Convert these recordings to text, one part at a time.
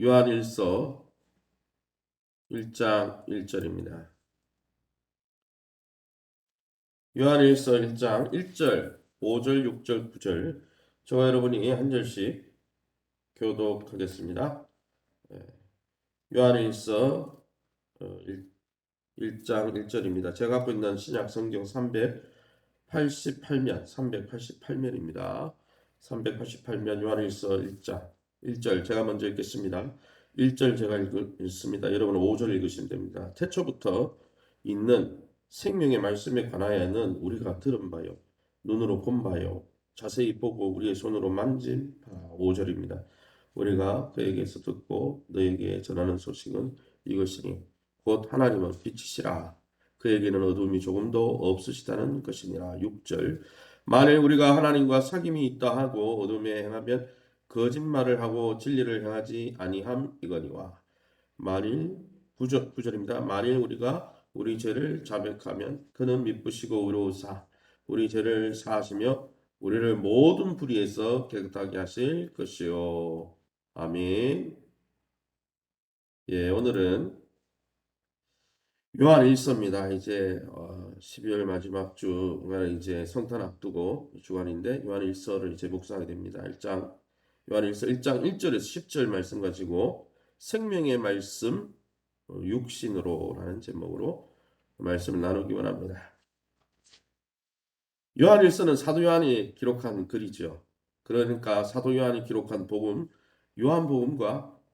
요한일서 1장 1절입니다. 요한일서 1장 1절, 5절, 6절, 9절 저와 여러분이 한 절씩 교독하겠습니다. 요한일서 1장 1절입니다. 제가 갖고 있는 신약 성경 388면입니다. 388면 요한일서 1장 1절 제가 먼저 읽겠습니다. 1절 제가 읽습니다. 여러분은 5절 읽으시면 됩니다. 태초부터 있는 생명의 말씀에 관하여는 우리가 들은 바요, 눈으로 본 바요, 자세히 보고 우리의 손으로 만진 바. 5절입니다. 우리가 그에게서 듣고 너에게 전하는 소식은 이것이니 곧 하나님은 빛이시라. 그에게는 어둠이 조금도 없으시다는 것이니라. 6절 만일 우리가 하나님과 사귐이 있다 하고 어둠에 행하면 거짓말을 하고 진리를 행하지 아니함이거니와 만일 9절입니다. 만일 우리가 우리 죄를 자백하면 그는 미쁘시고 의로우사 우리 죄를 사하시며 우리를 모든 불의에서 깨끗하게 하실 것이요. 아멘. 예, 오늘은 요한일서입니다. 이제 12월 마지막 주말에 이제 성탄 앞두고 주간인데 요한일서를 이제 묵상하게 됩니다. 요한일서 1장 1절에서 10절 말씀 가지고 생명의 말씀 육신으로라는 제목으로 말씀을 나누기 원합니다. 요한일서는 사도 요한이 기록한 글이죠. 그러니까 사도 요한이 기록한 복음, 요한복음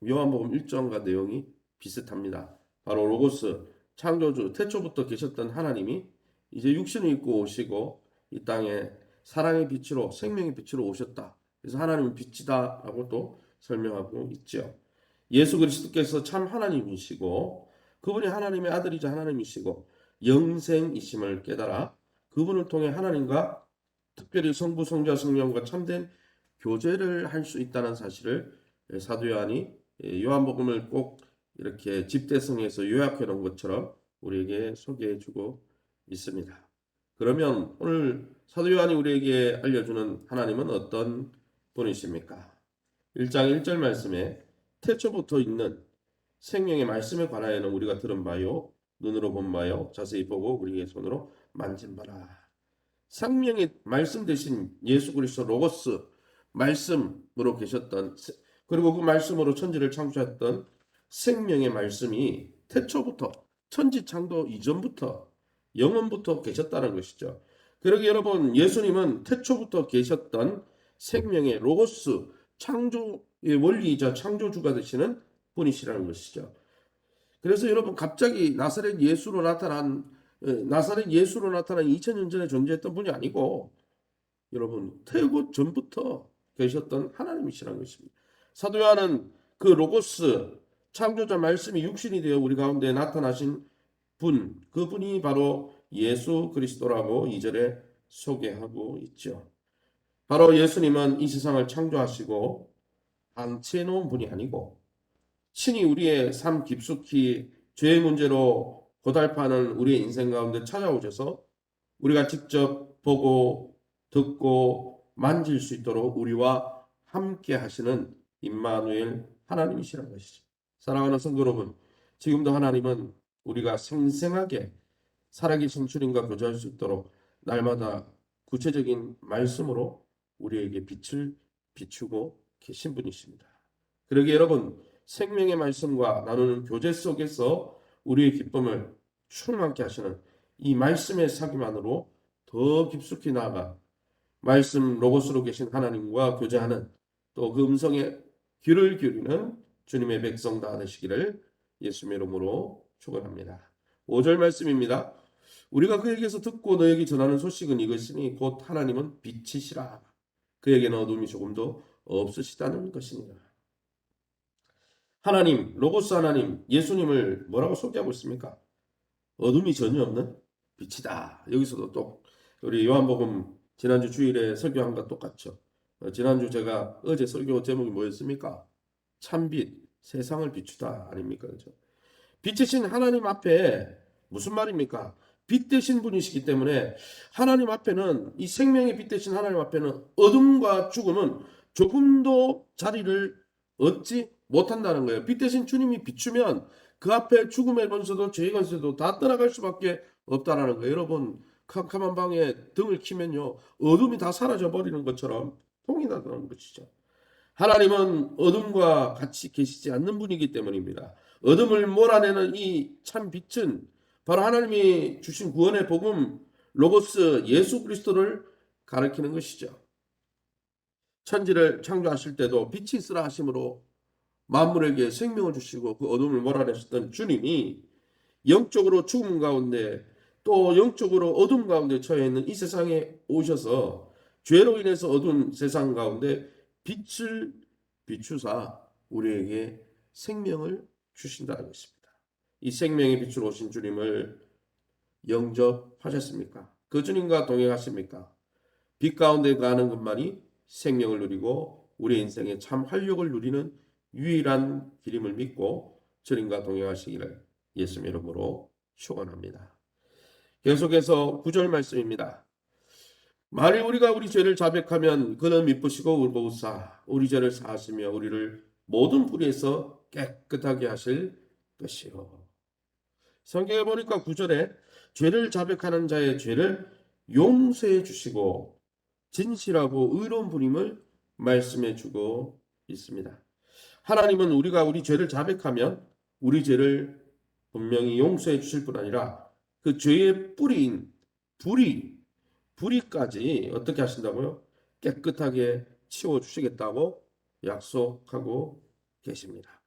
1장과 내용이 비슷합니다. 바로 로고스, 창조주, 태초부터 계셨던 하나님이 이제 육신을 입고 오시고 이 땅에 사랑의 빛으로 생명의 빛으로 오셨다. 그래서 하나님은 빛이다라고 또 설명하고 있죠. 예수 그리스도께서 참 하나님이시고 그분이 하나님의 아들이자 하나님이시고 영생이심을 깨달아 그분을 통해 하나님과 특별히 성부, 성자, 성령과 참된 교제를 할 수 있다는 사실을 사도 요한이 요한복음을 꼭 이렇게 집대성에서 요약해 놓은 것처럼 우리에게 소개해 주고 있습니다. 그러면 오늘 사도 요한이 우리에게 알려주는 하나님은 어떤 분이십니까? 1장 1절 말씀에 태초부터 있는 생명의 말씀에 관하여는 우리가 들은 바요, 눈으로 본 바요, 자세히 보고 우리의 손으로 만진 바라. 생명의 말씀 대신 예수 그리스도 로고스 말씀으로 계셨던, 그리고 그 말씀으로 천지를 창조했던 생명의 말씀이 태초부터 천지 창조 이전부터 영원부터 계셨다는 것이죠. 그러게 여러분, 예수님은 태초부터 계셨던 생명의 로고스 창조의 원리이자 창조주가 되시는 분이시라는 것이죠. 그래서 여러분, 갑자기 나사렛 예수로 나타난 2000년 전에 존재했던 분이 아니고 여러분, 태고 전부터 계셨던 하나님이시라는 것입니다. 사도 요한은 그 로고스 창조자 말씀이 육신이 되어 우리 가운데 나타나신 분, 그분이 바로 예수 그리스도라고 2절에 소개하고 있죠. 바로 예수님은 이 세상을 창조하시고 방치해 놓은 분이 아니고 신이 우리의 삶 깊숙이 죄의 문제로 고달파하는 우리의 인생 가운데 찾아오셔서 우리가 직접 보고 듣고 만질 수 있도록 우리와 함께 하시는 임마누엘 하나님이시라는 것이죠. 사랑하는 성도 여러분, 지금도 하나님은 우리가 생생하게 살아계신 주님과 교제할 수 있도록 날마다 구체적인 말씀으로 우리에게 빛을 비추고 계신 분이십니다. 그러기에 여러분, 생명의 말씀과 나누는 교제 속에서 우리의 기쁨을 충만케 하시는 이 말씀의 사귐만으로 더 깊숙이 나아가 말씀 로고스로 계신 하나님과 교제하는 또 그 음성에 귀를 기울이는 주님의 백성 다 되시기를 예수님의 이름으로 축원합니다. 5절 말씀입니다. 우리가 그에게서 듣고 너에게 전하는 소식은 이것이니 곧 하나님은 빛이시라. 그에게는 어둠이 조금도 없으시다는 것입니다. 하나님, 로고스 하나님, 예수님을 뭐라고 소개하고 있습니까? 어둠이 전혀 없는 빛이다. 여기서도 또 우리 요한복음 지난주 주일에 설교한 것 똑같죠. 지난주 제가 어제 설교 제목이 뭐였습니까? 참빛, 세상을 비추다 아닙니까? 그렇죠? 빛이신 하나님 앞에 무슨 말입니까? 빛 되신 분이시기 때문에 하나님 앞에는 이 생명의 빛 되신 하나님 앞에는 어둠과 죽음은 조금도 자리를 얻지 못한다는 거예요. 빛 대신 주님이 비추면 그 앞에 죽음의 권세도 죄의 권세도 다 떠나갈 수밖에 없다라는 거예요. 여러분, 캄캄한 방에 등을 켜면요, 어둠이 다 사라져 버리는 것처럼 통이 나는 것이죠. 하나님은 어둠과 같이 계시지 않는 분이기 때문입니다. 어둠을 몰아내는 이 참 빛은 바로 하나님이 주신 구원의 복음 로고스 예수 그리스도를 가리키는 것이죠. 천지를 창조하실 때도 빛이 있으라 하심으로 만물에게 생명을 주시고 그 어둠을 몰아내셨던 주님이 영적으로 죽음 가운데 또 영적으로 어둠 가운데 처해 있는 이 세상에 오셔서 죄로 인해서 어두운 세상 가운데 빛을 비추사 우리에게 생명을 주신다는 것입니다. 이 생명의 빛으로 오신 주님을 영접하셨습니까? 그 주님과 동행하십니까? 빛 가운데 가는 것만이 생명을 누리고 우리 인생의 참 활력을 누리는 유일한 길임을 믿고 주님과 동행하시기를 예수님 이름으로 축원합니다. 계속해서 9절 말씀입니다. 만일 우리가 우리 죄를 자백하면 그는 미쁘시고 의로우사 우리 죄를 사하시며 우리를 모든 불의에서 깨끗하게 하실 것이요. 성경에 보니까 9절에 죄를 자백하는 자의 죄를 용서해 주시고 진실하고 의로운 분임을 말씀해 주고 있습니다. 하나님은 우리가 우리 죄를 자백하면 우리 죄를 분명히 용서해 주실 뿐 아니라 그 죄의 뿌리인 불의까지 어떻게 하신다고요? 깨끗하게 치워 주시겠다고 약속하고 계십니다.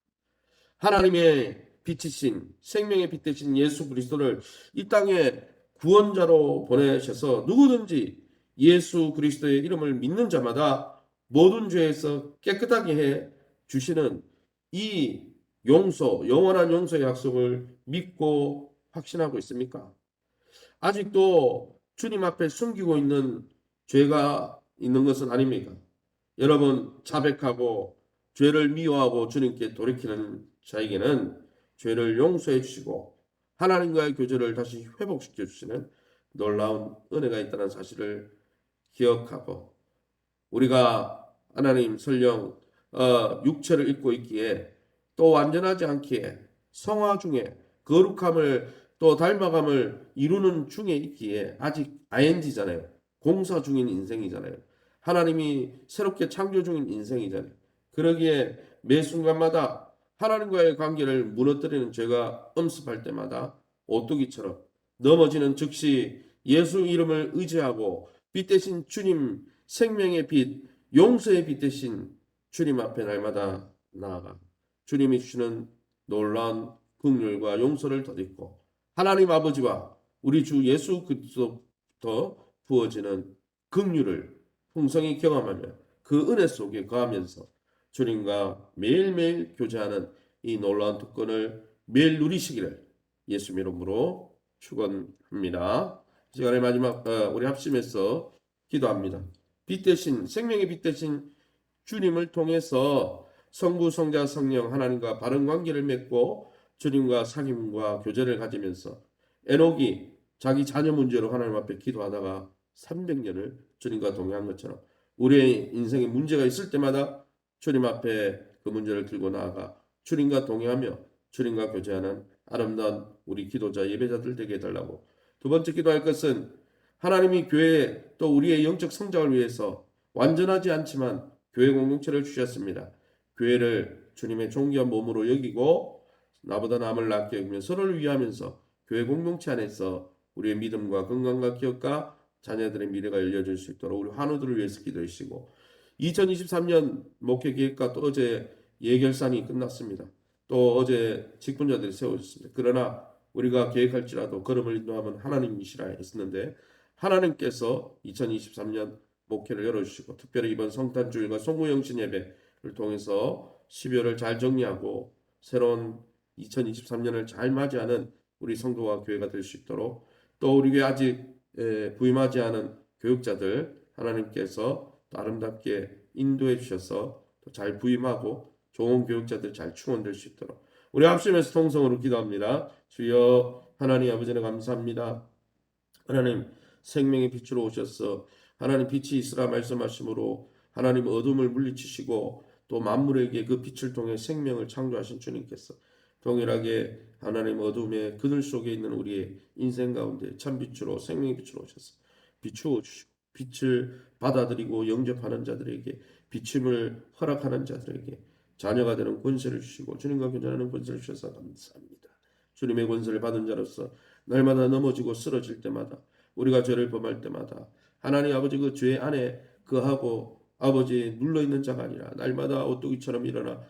하나님의 빛이신 생명의 빛 되신 예수 그리스도를 이 땅에 구원자로 보내셔서 누구든지 예수 그리스도의 이름을 믿는 자마다 모든 죄에서 깨끗하게 해 주시는 이 용서, 영원한 용서의 약속을 믿고 확신하고 있습니까? 아직도 주님 앞에 숨기고 있는 죄가 있는 것은 아닙니까? 여러분, 자백하고 죄를 미워하고 주님께 돌이키는 자에게는 죄를 용서해 주시고 하나님과의 교제를 다시 회복시켜 주시는 놀라운 은혜가 있다는 사실을 기억하고 우리가 하나님 설령 육체를 입고 있기에 또 완전하지 않기에 성화 중에 거룩함을 또 닮아감을 이루는 중에 있기에 아직 ING잖아요. 공사 중인 인생이잖아요. 하나님이 새롭게 창조 중인 인생이잖아요. 그러기에 매 순간마다 하나님과의 관계를 무너뜨리는 죄가 엄습할 때마다 오뚜기처럼 넘어지는 즉시 예수 이름을 의지하고 빛 대신 주님 생명의 빛, 용서의 빛 대신 주님 앞에 날마다 나아가 주님이 주시는 놀라운 긍휼과 용서를 덧입고 하나님 아버지와 우리 주 예수 그리스도부터 부어지는 긍휼을 풍성히 경험하며 그 은혜 속에 거하면서 주님과 매일매일 교제하는 이 놀라운 특권을 매일 누리시기를 예수 이름으로 축원합니다. 시간의 마지막 우리 합심해서 기도합니다. 빛 대신 생명의 빛 대신 주님을 통해서 성부 성자 성령 하나님과 바른 관계를 맺고 주님과 사귐과 교제를 가지면서 에녹이 자기 자녀 문제로 하나님 앞에 기도하다가 300년을 주님과 동행한 것처럼 우리의 인생에 문제가 있을 때마다 주님 앞에 그 문제를 들고 나아가 주님과 동행하며 주님과 교제하는 아름다운 우리 기도자 예배자들 되게 해달라고. 두 번째 기도할 것은 하나님이 교회 또 우리의 영적 성장을 위해서 완전하지 않지만 교회 공동체를 주셨습니다. 교회를 주님의 존귀한 몸으로 여기고 나보다 남을 낫게 여기며 서로를 위하면서 교회 공동체 안에서 우리의 믿음과 건강과 기업과 자녀들의 미래가 열려질 수 있도록 우리 환우들을 위해서 기도해 주시고 2023년 목회 계획과 또 어제 예결산이 끝났습니다. 또 어제 직분자들이 세워졌습니다. 그러나 우리가 계획할지라도 걸음을 인도하면 하나님이시라 했었는데 하나님께서 2023년 목회를 열어주시고 특별히 이번 성탄주일과 송구영신 예배를 통해서 12월을 잘 정리하고 새로운 2023년을 잘 맞이하는 우리 성도와 교회가 될 수 있도록 또 우리 교회 아직 부임하지 않은 교육자들 하나님께서 또 아름답게 인도해 주셔서 또 잘 부임하고 좋은 교육자들 잘 충원될 수 있도록 우리 합심해서 통성으로 기도합니다. 주여 하나님 아버지는 감사합니다. 하나님 생명의 빛으로 오셔서 하나님 빛이 있으라 말씀하심으로 하나님 어둠을 물리치시고 또 만물에게 그 빛을 통해 생명을 창조하신 주님께서 동일하게 하나님 어둠의 그늘 속에 있는 우리의 인생 가운데 참빛으로 생명의 빛으로 오셔서 비추어 주시고 빛을 받아들이고 영접하는 자들에게 비침을 허락하는 자들에게 자녀가 되는 권세를 주시고 주님과 교제하는 권세를 주셔서 감사합니다. 주님의 권세를 받은 자로서 날마다 넘어지고 쓰러질 때마다 우리가 죄를 범할 때마다 하나님 아버지 그 죄 안에 그하고 아버지 눌러있는 자가 아니라 날마다 오뚜기처럼 일어나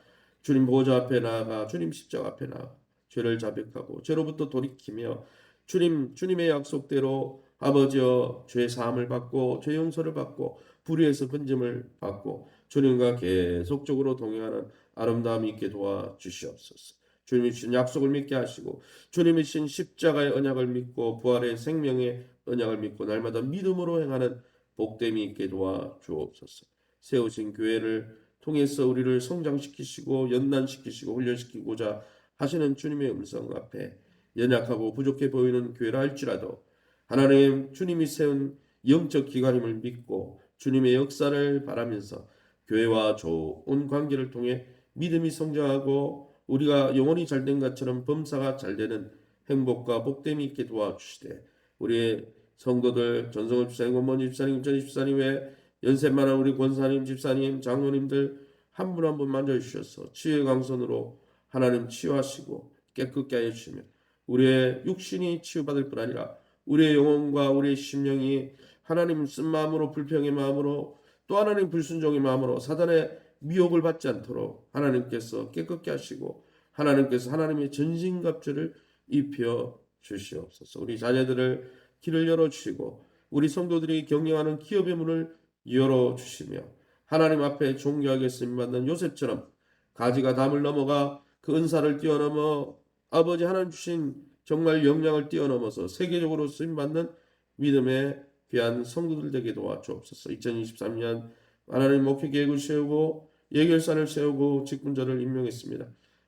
주님 보좌 앞에 나아가 주님 십자가 앞에 나아가 죄를 자백하고 죄로부터 돌이키며 주님의 약속대로 아버지여 죄 사함을 받고 죄 용서를 받고 불의에서 건짐을 받고 주님과 계속적으로 동행하는 아름다움이 있게 도와주시옵소서. 주님이 주신 약속을 믿게 하시고 주님이 주신 십자가의 언약을 믿고 부활의 생명의 언약을 믿고 날마다 믿음으로 행하는 복됨이 있게 도와주옵소서. 세우신 교회를 통해서 우리를 성장시키시고 연단시키시고 훈련시키고자 하시는 주님의 음성 앞에 연약하고 부족해 보이는 교회라 할지라도 하나님 주님이 세운 영적 기관임을 믿고 주님의 역사를 바라면서 교회와 좋은 관계를 통해 믿음이 성장하고 우리가 영혼이 잘된 것처럼 범사가 잘되는 행복과 복됨이 있게 도와주시되 우리의 성도들 전성호 집사님, 원모님 집사님, 임전희 집사님 외 연세만한 우리 권사님, 집사님, 장로님들 한 분 한 분 만져주셔서 치유의 강선으로 하나님 치유하시고 깨끗게 하여 주시며 우리의 육신이 치유받을 뿐 아니라 우리의 영혼과 우리의 심령이 하나님 쓴 마음으로 불평의 마음으로 또 하나님 불순종의 마음으로 사단의 미혹을 받지 않도록 하나님께서 깨끗게 하시고 하나님께서 하나님의 전신갑주를 입혀 주시옵소서. 우리 자녀들을 길을 열어주시고 우리 성도들이 경영하는 기업의 문을 열어주시며 하나님 앞에 존귀하게 쓰임받는 요셉처럼 가지가 담을 넘어가 그 은사를 뛰어넘어 아버지 하나님 주신 정말 역량을 뛰어넘어서 세계적으로 쓰임받는 믿음의 귀한 성도들 되게 도와주옵소서. 2023년 하나님 목회 계획을 세우고 예결산을 세우고 직분자를 임명했습니다.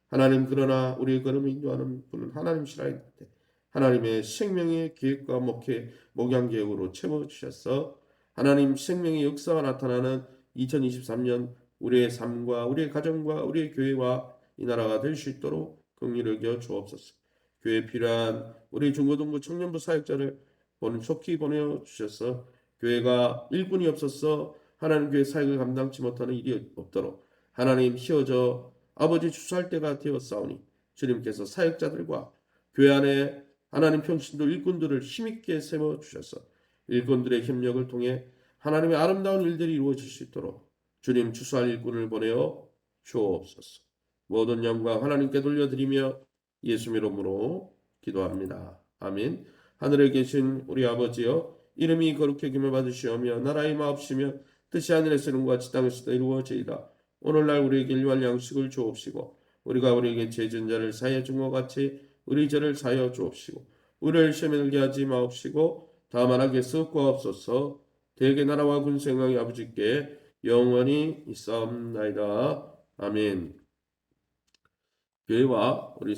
하나님 그러나 우리의 걸음을 인도하는 분은 하나님이시라 했는데 하나님의 생명의 계획과 목회 목양 계획으로 채워주셔서 하나님 생명의 역사가 나타나는 2023년 우리의 삶과 우리의 가정과 우리의 교회와 이 나라가 될 수 있도록 긍휼을 여겨 주옵소서. 교회에 필요한 우리 중고등부 청년부 사역자를 속히 보내주셔서 교회가 일꾼이 없어서 하나님 교회 사역을 감당치 못하는 일이 없도록 하나님 휘어져 아버지 주수할 때가 되었사오니 주님께서 사역자들과 교회 안에 하나님 평신도 일꾼들을 힘있게 세워주셔서 일꾼들의 협력을 통해 하나님의 아름다운 일들이 이루어질 수 있도록 주님 주수할 일꾼을 보내어 주옵소서. 모든 영광 하나님께 돌려드리며 예수 이름으로 기도합니다. 아멘. 하늘에 계신 우리 아버지여 이름이 거룩히 여김을 받으시오며 나라의 마옵시며 뜻이 하늘에서 이룬 것 같이 땅에서도 이루어지이다. 오늘날 우리에게 일용할 양식을 주옵시고 우리가 우리에게 죄진 자를 사하여 준 것 같이 우리 죄를 사하여 주옵시고 우리를 시험에 들게 하지 마옵시고 다만 악에 썩고옵소서. 대개 나라와 군생왕이 아버지께 영원히 있사옵나이다. 아멘. 교회와 우리